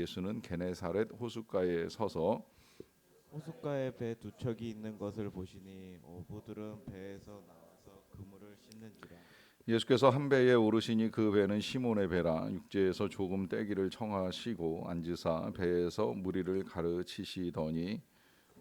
예수는 게네사렛 호숫가에 서서 호숫가에 배 두 척이 있는 것을 보시니 어부들은 배에서 나와서 그물을 씻는지라. 예수께서 한 배에 오르시니 그 배는 시몬의 배라. 육지에서 조금 떼기를 청하시고 앉으사 배에서 무리를 가르치시더니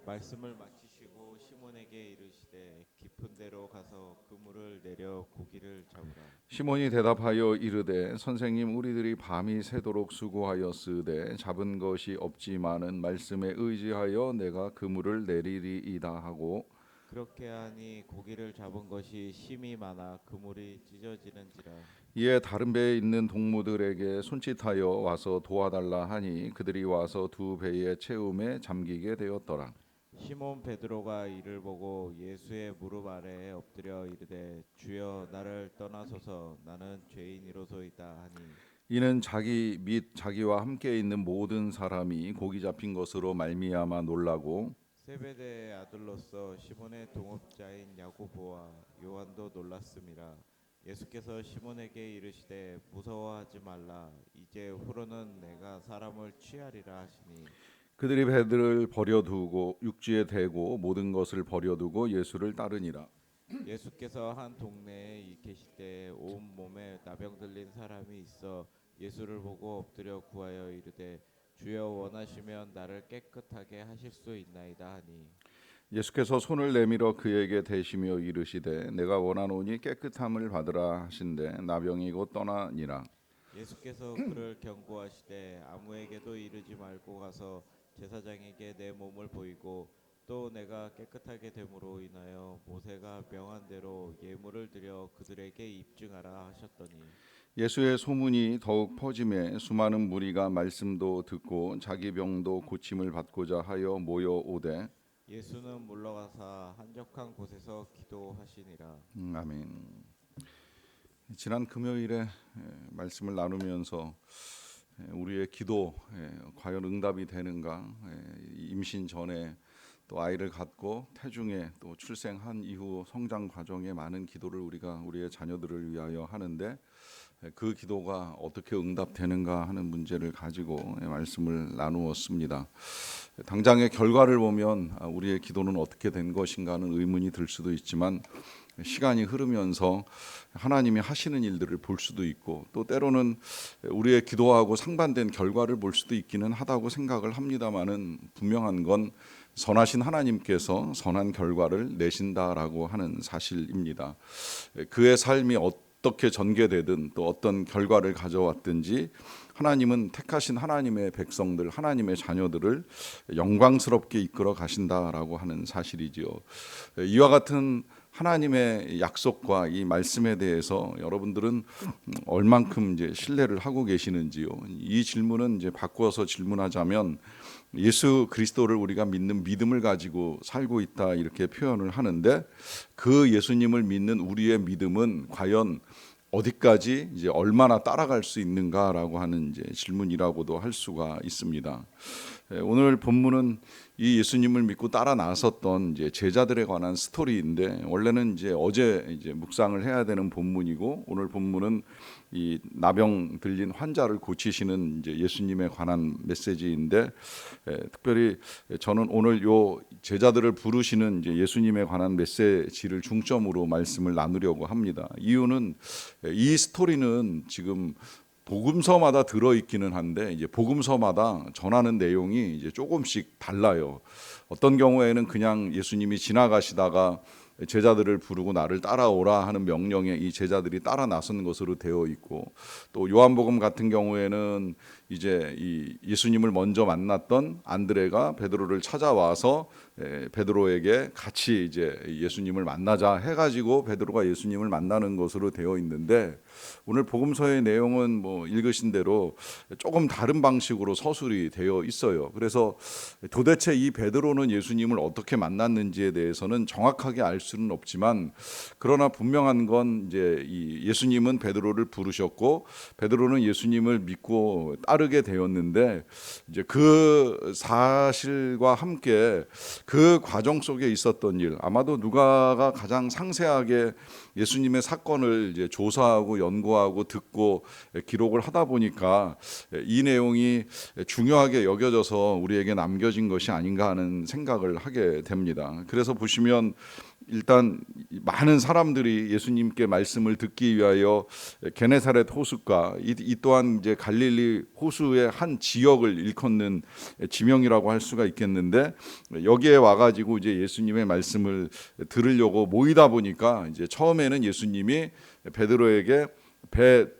말씀을 마치시고 시몬에게 이르시되 깊은 데로 가서 그물을 내려 고기를 잡으라. 시몬이 대답하여 이르되 선생님, 우리들이 밤이 새도록 수고하였으되 잡은 것이 없지만은 말씀에 의지하여 내가 그물을 내리리이다 하고 그렇게 하니 고기를 잡은 것이 심이 많아 그물이 찢어지는지라. 이에 다른 배에 있는 동무들에게 손짓하여 와서 도와달라 하니 그들이 와서 두 배의 채움에 잠기게 되었더라. 시몬 베드로가 이를 보고 예수의 무릎 아래에 엎드려 이르되 주여 나를 떠나소서 나는 죄인이로소이다 하니 이는 자기 및 자기와 함께 있는 모든 사람이 고기 잡힌 것으로 말미암아 놀라고 세베대의 아들로서 시몬의 동업자인 야고보와 요한도 놀랐음이라. 예수께서 시몬에게 이르시되 무서워하지 말라 이제 후로는 내가 사람을 취하리라 하시니 그들이 배들을 버려두고 육지에 대고 모든 것을 버려두고 예수를 따르니라. 예수께서 한 동네에 계실 때 온 몸에 나병 들린 사람이 있어 예수를 보고 엎드려 구하여 이르되 주여 원하시면 나를 깨끗하게 하실 수 있나이다 하니 예수께서 손을 내밀어 그에게 대시며 이르시되 내가 원하노니 깨끗함을 받으라 하신대 나병이 곧 떠나니라. 예수께서 그를 경고하시되 아무에게도 이르지 말고 가서 제사장에게 내 몸을 보이고 또 내가 깨끗하게 됨으로 인하여 모세가 명한 대로 예물을 드려 그들에게 입증하라 하셨더니 예수의 소문이 더욱 퍼짐에 수많은 무리가 말씀도 듣고 자기 병도 고침을 받고자 하여 모여오되 예수는 물러가사 한적한 곳에서 기도하시니라. 아멘. 지난 금요일에 말씀을 나누면서 우리의 기도 과연 응답이 되는가, 임신 전에 또 아이를 갖고 태중에 또 출생한 이후 성장 과정에 많은 기도를 우리가 우리의 자녀들을 위하여 하는데 그 기도가 어떻게 응답되는가 하는 문제를 가지고 말씀을 나누었습니다. 당장의 결과를 보면 우리의 기도는 어떻게 된 것인가는 의문이 들 수도 있지만 시간이 흐르면서 하나님이 하시는 일들을 볼 수도 있고 또 때로는 우리의 기도하고 상반된 결과를 볼 수도 있기는 하다고 생각을 합니다마는 분명한 건 선하신 하나님께서 선한 결과를 내신다라고 하는 사실입니다. 그의 삶이 어떻게 전개되든 또 어떤 결과를 가져왔든지 하나님은 택하신 하나님의 백성들, 하나님의 자녀들을 영광스럽게 이끌어 가신다라고 하는 사실이지요. 이와 같은 하나님의 약속과 이 말씀에 대해서 여러분들은 얼만큼 이제 신뢰를 하고 계시는지요? 이 질문은 이제 바꾸어서 질문하자면 예수 그리스도를 우리가 믿는 믿음을 가지고 살고 있다 이렇게 표현을 하는데 그 예수님을 믿는 우리의 믿음은 과연 어디까지 이제 얼마나 따라갈 수 있는가라고 하는 이제 질문이라고도 할 수가 있습니다. 오늘 본문은 이 예수님을 믿고 따라 나섰던 이제 제자들에 관한 스토리인데 원래는 이제 어제 이제 묵상을 해야 되는 본문이고 오늘 본문은 이 나병 들린 환자를 고치시는 이제 예수님에 관한 메시지인데 특별히 저는 오늘 요 제자들을 부르시는 이제 예수님에 관한 메시지를 중점으로 말씀을 나누려고 합니다. 이유는 이 스토리는 지금 복음서마다 들어있기는 한데 이제 복음서마다 전하는 내용이 이제 조금씩 달라요. 어떤 경우에는 그냥 예수님이 지나가시다가 제자들을 부르고 나를 따라오라 하는 명령에 이 제자들이 따라 나선 것으로 되어 있고 또 요한복음 같은 경우에는 이제 이 예수님을 먼저 만났던 안드레가 베드로를 찾아와서 베드로에게 같이 이제 예수님을 만나자 해가지고 베드로가 예수님을 만나는 것으로 되어 있는데 오늘 복음서의 내용은 뭐 읽으신 대로 조금 다른 방식으로 서술이 되어 있어요. 그래서 도대체 이 베드로는 예수님을 어떻게 만났는지에 대해서는 정확하게 알 수는 없지만 그러나 분명한 건 이제 이 예수님은 베드로를 부르셨고 베드로는 예수님을 믿고 따르게 되었는데 이제 그 사실과 함께 그 과정 속에 있었던 일 아마도 누가가 가장 상세하게 예수님의 사건을 이제 조사하고 연구하고 듣고 기록을 하다 보니까 이 내용이 중요하게 여겨져서 우리에게 남겨진 것이 아닌가 하는 생각을 하게 됩니다. 그래서 보시면 일단 많은 사람들이 예수님께 말씀을 듣기 위하여 게네사렛 호숫가, 이 또한 이제 갈릴리 호수의 한 지역을 일컫는 지명이라고 할 수가 있겠는데, 여기에 와가지고 이제 예수님의 말씀을 들으려고 모이다 보니까 이제 처음에는 예수님이 베드로에게 배를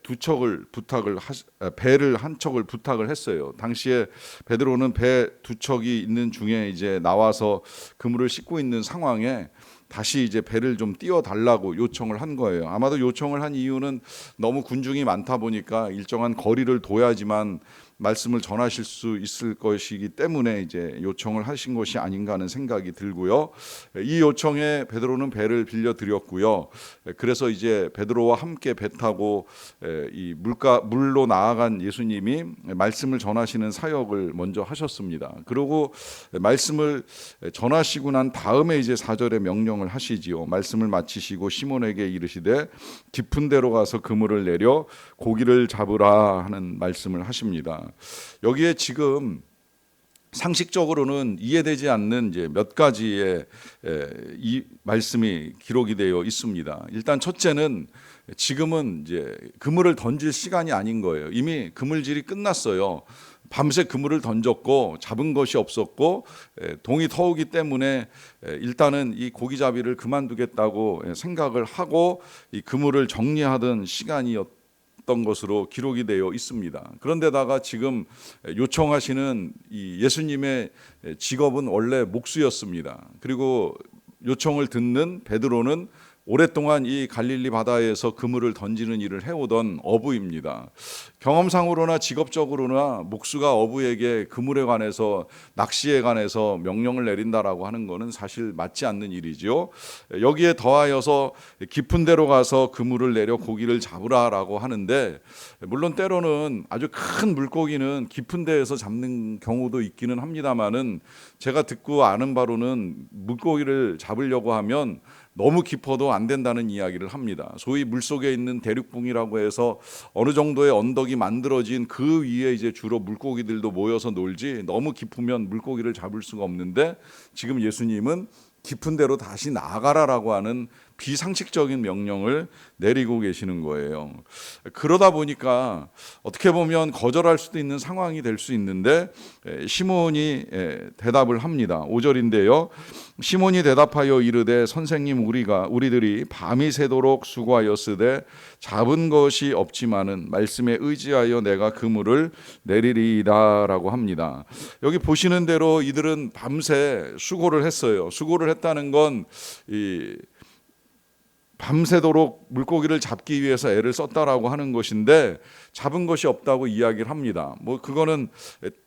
한 척을 부탁을 했어요. 당시에 베드로는 배 두 척이 있는 중에 이제 나와서 그물을 씻고 있는 상황에 다시 이제 배를 좀 띄워달라고 요청을 한 거예요. 아마도 요청을 한 이유는 너무 군중이 많다 보니까 일정한 거리를 둬야지만 말씀을 전하실 수 있을 것이기 때문에 이제 요청을 하신 것이 아닌가 하는 생각이 들고요. 이 요청에 베드로는 배를 빌려 드렸고요. 그래서 이제 베드로와 함께 배 타고 이 물로 나아간 예수님이 말씀을 전하시는 사역을 먼저 하셨습니다. 그리고 말씀을 전하시고 난 다음에 이제 4절에 명령을 하시지요. 말씀을 마치시고 시몬에게 이르시되 깊은 데로 가서 그물을 내려 고기를 잡으라 하는 말씀을 하십니다. 여기에 지금 상식적으로는 이해되지 않는 이제 몇 가지의 이 말씀이 기록이 되어 있습니다. 일단 첫째는 지금은 이제 그물을 던질 시간이 아닌 거예요. 이미 그물질이 끝났어요. 밤새 그물을 던졌고 잡은 것이 없었고 동이 터오기 때문에 일단은 이 고기잡이를 그만두겠다고 생각을 하고 이 그물을 정리하던 시간이었던 것으로 기록이 되어 있습니다. 그런데다가 지금 요청하시는 이 예수님의 직업은 원래 목수였습니다. 그리고 요청을 듣는 베드로는 오랫동안 이 갈릴리 바다에서 그물을 던지는 일을 해오던 어부입니다. 경험상으로나 직업적으로나 목수가 어부에게 그물에 관해서 낚시에 관해서 명령을 내린다라고 하는 것은 사실 맞지 않는 일이죠. 여기에 더하여서 깊은 데로 가서 그물을 내려 고기를 잡으라라고 하는데, 물론 때로는 아주 큰 물고기는 깊은 데에서 잡는 경우도 있기는 합니다만은, 제가 듣고 아는 바로는 물고기를 잡으려고 하면 너무 깊어도 안 된다는 이야기를 합니다. 소위 물속에 있는 대륙붕이라고 해서 어느 정도의 언덕이 만들어진 그 위에 이제 주로 물고기들도 모여서 놀지, 너무 깊으면 물고기를 잡을 수가 없는데, 지금 예수님은 깊은 데로 다시 나아가라라고 하는 비상식적인 명령을 내리고 계시는 거예요. 그러다 보니까 어떻게 보면 거절할 수도 있는 상황이 될 수 있는데, 시몬이 대답을 합니다. 5절인데요. 시몬이 대답하여 이르되 선생님, 우리들이 밤이 새도록 수고하였으되 잡은 것이 없지만은 말씀에 의지하여 내가 그물을 내리리이다라고 합니다. 여기 보시는 대로 이들은 밤새 수고를 했어요. 수고를 했다는 건 밤새도록 물고기를 잡기 위해서 애를 썼다라고 하는 것인데, 잡은 것이 없다고 이야기를 합니다. 그거는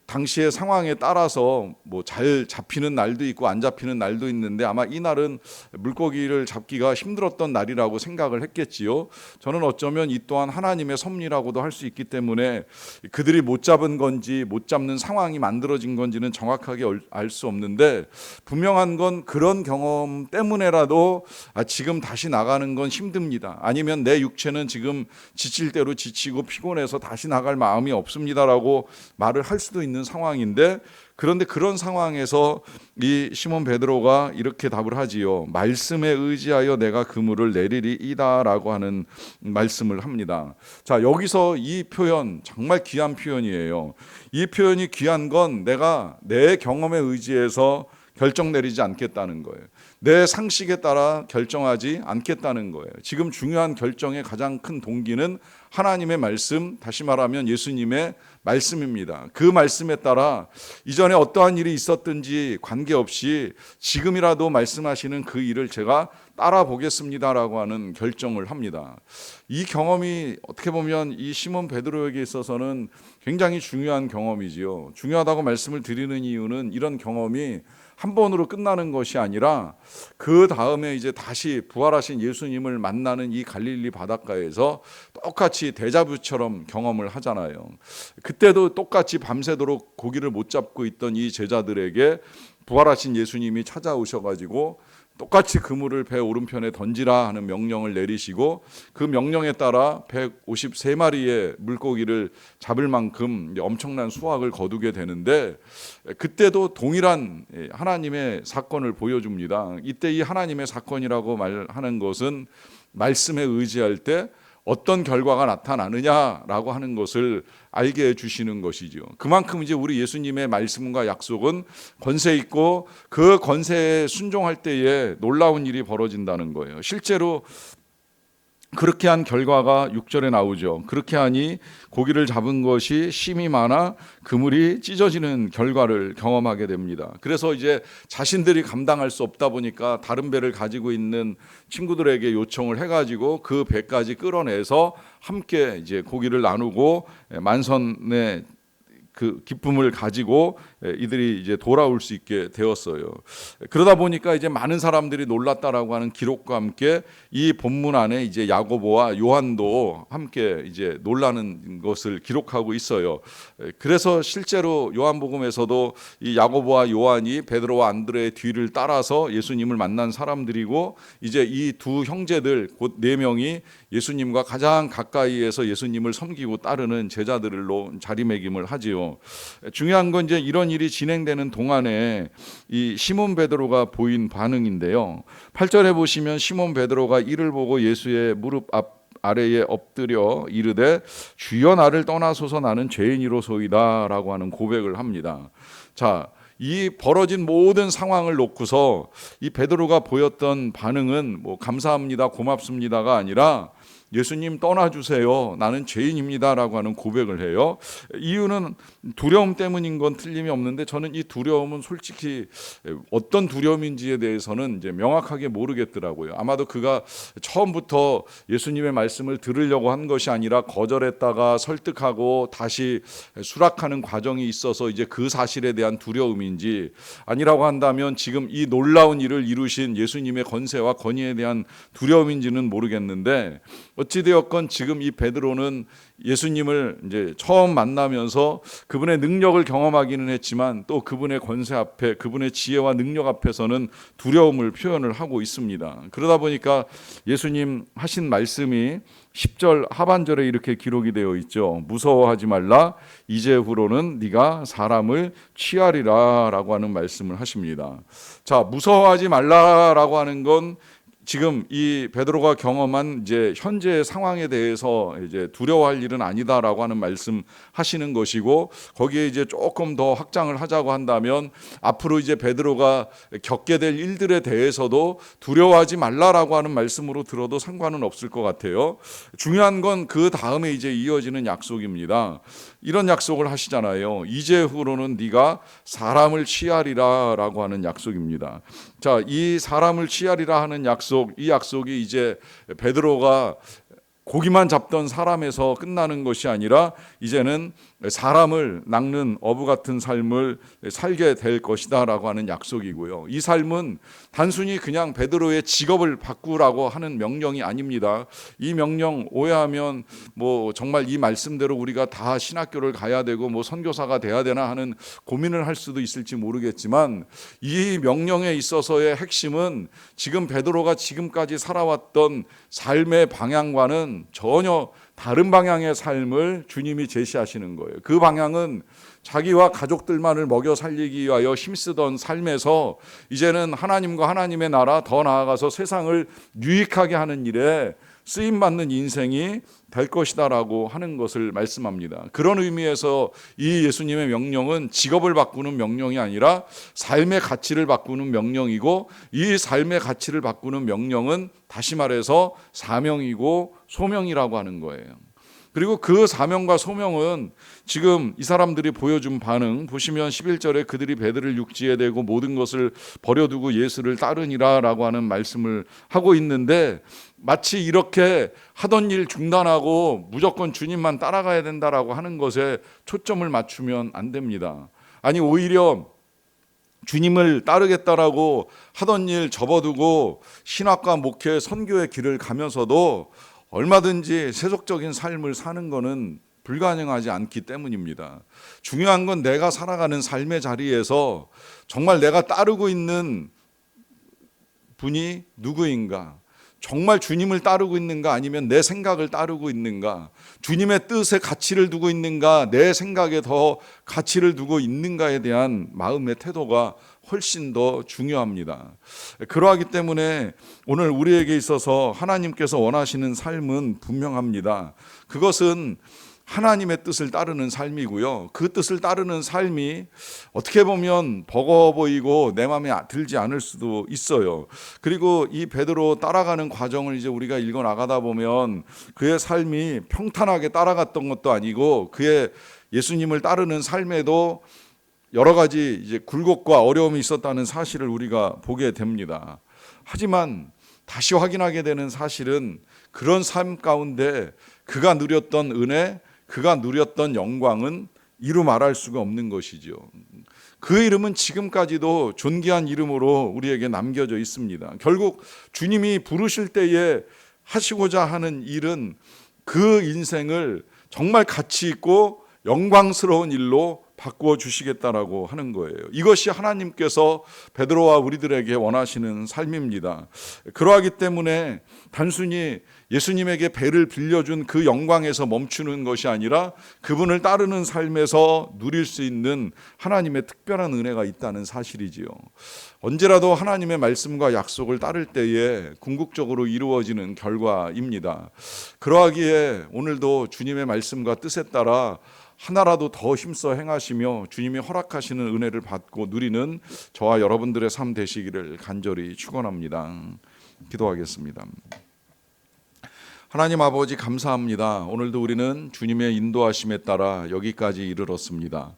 당시의 상황에 따라서 잘 잡히는 날도 있고 안 잡히는 날도 있는데, 아마 이 날은 물고기를 잡기가 힘들었던 날이라고 생각을 했겠지요. 저는 어쩌면 이 또한 하나님의 섭리라고도 할 수 있기 때문에 그들이 못 잡은 건지 못 잡는 상황이 만들어진 건지는 정확하게 알 수 없는데, 분명한 건 그런 경험 때문에라도 지금 다시 나가는 건 힘듭니다. 아니면 내 육체는 지금 지칠 대로 지치고 피곤해서 다시 나갈 마음이 없습니다라고 말을 할 수도 있는 상황인데, 그런데 그런 상황에서 이 시몬 베드로가 이렇게 답을 하지요. 말씀에 의지하여 내가 그물을 내리리이다라고 하는 말씀을 합니다. 자, 여기서 이 표현 정말 귀한 표현이에요. 이 표현이 귀한 건 내가 내 경험에 의지해서 결정 내리지 않겠다는 거예요. 내 상식에 따라 결정하지 않겠다는 거예요. 지금 중요한 결정의 가장 큰 동기는 하나님의 말씀, 다시 말하면 예수님의 말씀입니다. 그 말씀에 따라 이전에 어떠한 일이 있었든지 관계없이 지금이라도 말씀하시는 그 일을 제가 따라 보겠습니다라고 하는 결정을 합니다. 이 경험이 어떻게 보면 이 시몬 베드로에게 있어서는 굉장히 중요한 경험이지요. 중요하다고 말씀을 드리는 이유는 이런 경험이 한 번으로 끝나는 것이 아니라 그 다음에 이제 다시 부활하신 예수님을 만나는 이 갈릴리 바닷가에서 똑같이 데자뷰처럼 경험을 하잖아요. 그때도 똑같이 밤새도록 고기를 못 잡고 있던 이 제자들에게 부활하신 예수님이 찾아오셔가지고 똑같이 그물을 배 오른편에 던지라 하는 명령을 내리시고 그 명령에 따라 153마리의 물고기를 잡을 만큼 엄청난 수확을 거두게 되는데, 그때도 동일한 하나님의 사건을 보여줍니다. 이때 이 하나님의 사건이라고 말하는 것은 말씀에 의지할 때 어떤 결과가 나타나느냐라고 하는 것을 알게 해주시는 것이죠. 그만큼 이제 우리 예수님의 말씀과 약속은 권세 있고 그 권세에 순종할 때에 놀라운 일이 벌어진다는 거예요. 실제로 그렇게 한 결과가 6절에 나오죠. 그렇게 하니 고기를 잡은 것이 심이 많아 그물이 찢어지는 결과를 경험하게 됩니다. 그래서 이제 자신들이 감당할 수 없다 보니까 다른 배를 가지고 있는 친구들에게 요청을 해가지고 그 배까지 끌어내서 함께 이제 고기를 나누고 만선의 그 기쁨을 가지고 이들이 이제 돌아올 수 있게 되었어요. 그러다 보니까 이제 많은 사람들이 놀랐다라고 하는 기록과 함께 이 본문 안에 이제 야고보와 요한도 함께 이제 놀라는 것을 기록하고 있어요. 그래서 실제로 요한복음에서도 이 야고보와 요한이 베드로와 안드레의 뒤를 따라서 예수님을 만난 사람들이고, 이제 이 두 형제들 곧 네 명이 예수님과 가장 가까이에서 예수님을 섬기고 따르는 제자들로 자리매김을 하지요. 중요한 건 이제 이런 일이 진행되는 동안에 이 시몬 베드로가 보인 반응인데요. 8절에 보시면 시몬 베드로가 이를 보고 예수의 무릎 아래에 엎드려 이르되 주여 나를 떠나소서 나는 죄인이로소이다 라고 하는 고백을 합니다. 자, 이 벌어진 모든 상황을 놓고서 이 베드로가 보였던 반응은 뭐 감사합니다, 고맙습니다가 아니라 예수님 떠나주세요, 나는 죄인입니다라고 하는 고백을 해요. 이유는 두려움 때문인 건 틀림이 없는데, 저는 이 두려움은 솔직히 어떤 두려움인지에 대해서는 이제 명확하게 모르겠더라고요. 아마도 그가 처음부터 예수님의 말씀을 들으려고 한 것이 아니라 거절했다가 설득하고 다시 수락하는 과정이 있어서 이제 그 사실에 대한 두려움인지, 아니라고 한다면 지금 이 놀라운 일을 이루신 예수님의 권세와 권위에 대한 두려움인지는 모르겠는데, 어찌되었건 지금 이 베드로는 예수님을 이제 처음 만나면서 그분의 능력을 경험하기는 했지만 또 그분의 권세 앞에, 그분의 지혜와 능력 앞에서는 두려움을 표현을 하고 있습니다. 그러다 보니까 예수님 하신 말씀이 10절 하반절에 이렇게 기록이 되어 있죠. 무서워하지 말라, 이제후로는 네가 사람을 취하리라 라고 하는 말씀을 하십니다. 자, 무서워하지 말라라고 하는 건 지금 이 베드로가 경험한 이제 현재의 상황에 대해서 이제 두려워할 일은 아니다라고 하는 말씀하시는 것이고, 거기에 이제 조금 더 확장을 하자고 한다면 앞으로 이제 베드로가 겪게 될 일들에 대해서도 두려워하지 말라라고 하는 말씀으로 들어도 상관은 없을 것 같아요. 중요한 건 그 다음에 이제 이어지는 약속입니다. 이런 약속을 하시잖아요. 이제후로는 네가 사람을 취하리라라고 하는 약속입니다. 자, 이 사람을 취하리라 하는 약속, 이 약속이 이제 베드로가 고기만 잡던 사람에서 끝나는 것이 아니라 이제는 사람을 낚는 어부 같은 삶을 살게 될 것이다 라고 하는 약속이고요. 이 삶은 단순히 그냥 베드로의 직업을 바꾸라고 하는 명령이 아닙니다. 이 명령 오해하면 뭐 정말 이 말씀대로 우리가 다 신학교를 가야 되고 뭐 선교사가 돼야 되나 하는 고민을 할 수도 있을지 모르겠지만, 이 명령에 있어서의 핵심은 지금 베드로가 지금까지 살아왔던 삶의 방향과는 전혀 다른 방향의 삶을 주님이 제시하시는 거예요. 그 방향은 자기와 가족들만을 먹여 살리기 위하여 힘쓰던 삶에서 이제는 하나님과 하나님의 나라, 더 나아가서 세상을 유익하게 하는 일에 쓰임받는 인생이 될 것이다라고 하는 것을 말씀합니다. 그런 의미에서 이 예수님의 명령은 직업을 바꾸는 명령이 아니라 삶의 가치를 바꾸는 명령이고, 이 삶의 가치를 바꾸는 명령은 다시 말해서 사명이고 소명이라고 하는 거예요. 그리고 그 사명과 소명은 지금 이 사람들이 보여준 반응 보시면 11절에 그들이 배들을 육지에 대고 모든 것을 버려두고 예수를 따르니라 라고 하는 말씀을 하고 있는데, 마치 이렇게 하던 일 중단하고 무조건 주님만 따라가야 된다라고 하는 것에 초점을 맞추면 안 됩니다. 아니, 오히려 주님을 따르겠다라고 하던 일 접어두고 신학과 목회, 선교의 길을 가면서도 얼마든지 세속적인 삶을 사는 것은 불가능하지 않기 때문입니다. 중요한 건 내가 살아가는 삶의 자리에서 정말 내가 따르고 있는 분이 누구인가? 정말 주님을 따르고 있는가 아니면 내 생각을 따르고 있는가? 주님의 뜻에 가치를 두고 있는가 내 생각에 더 가치를 두고 있는가에 대한 마음의 태도가 훨씬 더 중요합니다. 그러하기 때문에 오늘 우리에게 있어서 하나님께서 원하시는 삶은 분명합니다. 그것은 하나님의 뜻을 따르는 삶이고요. 그 뜻을 따르는 삶이 어떻게 보면 버거워 보이고 내 마음에 들지 않을 수도 있어요. 그리고 이 베드로 따라가는 과정을 이제 우리가 읽어 나가다 보면 그의 삶이 평탄하게 따라갔던 것도 아니고 그의 예수님을 따르는 삶에도 여러 가지 이제 굴곡과 어려움이 있었다는 사실을 우리가 보게 됩니다. 하지만 다시 확인하게 되는 사실은 그런 삶 가운데 그가 누렸던 은혜, 그가 누렸던 영광은 이루 말할 수가 없는 것이죠. 그 이름은 지금까지도 존귀한 이름으로 우리에게 남겨져 있습니다. 결국 주님이 부르실 때에 하시고자 하는 일은 그 인생을 정말 가치 있고 영광스러운 일로 바꾸어 주시겠다라고 하는 거예요. 이것이 하나님께서 베드로와 우리들에게 원하시는 삶입니다. 그러하기 때문에 단순히 예수님에게 배를 빌려준 그 영광에서 멈추는 것이 아니라 그분을 따르는 삶에서 누릴 수 있는 하나님의 특별한 은혜가 있다는 사실이지요. 언제라도 하나님의 말씀과 약속을 따를 때에 궁극적으로 이루어지는 결과입니다. 그러하기에 오늘도 주님의 말씀과 뜻에 따라 하나라도 더 힘써 행하시며 주님이 허락하시는 은혜를 받고 누리는 저와 여러분들의 삶 되시기를 간절히 축원합니다. 기도하겠습니다. 하나님 아버지 감사합니다. 오늘도 우리는 주님의 인도하심에 따라 여기까지 이르렀습니다.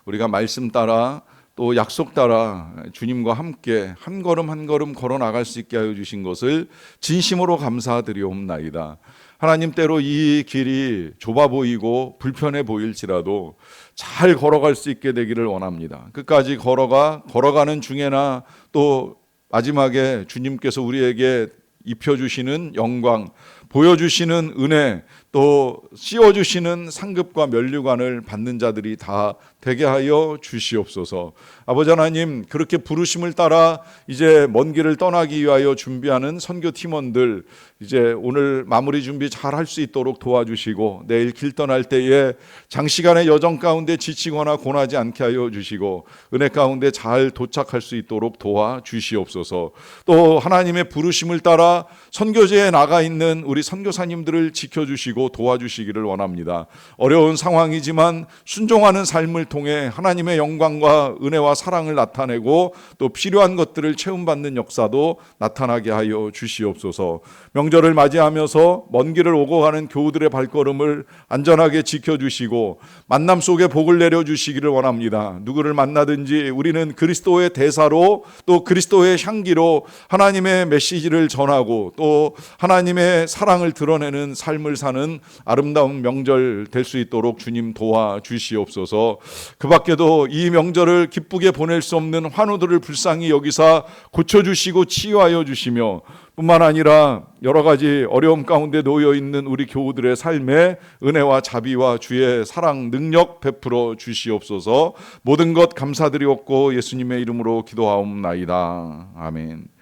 우리가 말씀 따라 또 약속 따라 주님과 함께 한 걸음 한 걸음 걸어 나갈 수 있게 하여 주신 것을 진심으로 감사드리옵나이다. 하나님, 때로 이 길이 좁아 보이고 불편해 보일지라도 잘 걸어갈 수 있게 되기를 원합니다. 끝까지 걸어가는 중에나 또 마지막에 주님께서 우리에게 입혀주시는 영광, 보여주시는 은혜, 또 씌워주시는 상급과 면류관을 받는 자들이 다 되게 하여 주시옵소서. 아버지 하나님, 그렇게 부르심을 따라 이제 먼 길을 떠나기 위하여 준비하는 선교 팀원들 이제 오늘 마무리 준비 잘 할 수 있도록 도와주시고 내일 길 떠날 때에 장시간의 여정 가운데 지치거나 고나지 않게 하여 주시고 은혜 가운데 잘 도착할 수 있도록 도와주시옵소서. 또 하나님의 부르심을 따라 선교지에 나가 있는 우리 선교사님들을 지켜주시고 도와주시기를 원합니다. 어려운 상황이지만 순종하는 삶을 통해 하나님의 영광과 은혜와 사랑을 나타내고 또 필요한 것들을 채움받는 역사도 나타나게 하여 주시옵소서. 명절을 맞이하면서 먼 길을 오고 가는 교우들의 발걸음을 안전하게 지켜주시고 만남 속에 복을 내려주시기를 원합니다. 누구를 만나든지 우리는 그리스도의 대사로 또 그리스도의 향기로 하나님의 메시지를 전하고 또 하나님의 사랑을 드러내는 삶을 사는 아름다운 명절 될 수 있도록 주님 도와주시옵소서. 그 밖에도 이 명절을 기쁘게 보낼 수 없는 환우들을 불쌍히 여기사 고쳐주시고 치유하여 주시며 뿐만 아니라 여러 가지 어려움 가운데 놓여 있는 우리 교우들의 삶에 은혜와 자비와 주의 사랑 능력 베풀어 주시옵소서. 모든 것 감사드리옵고 예수님의 이름으로 기도하옵나이다. 아멘.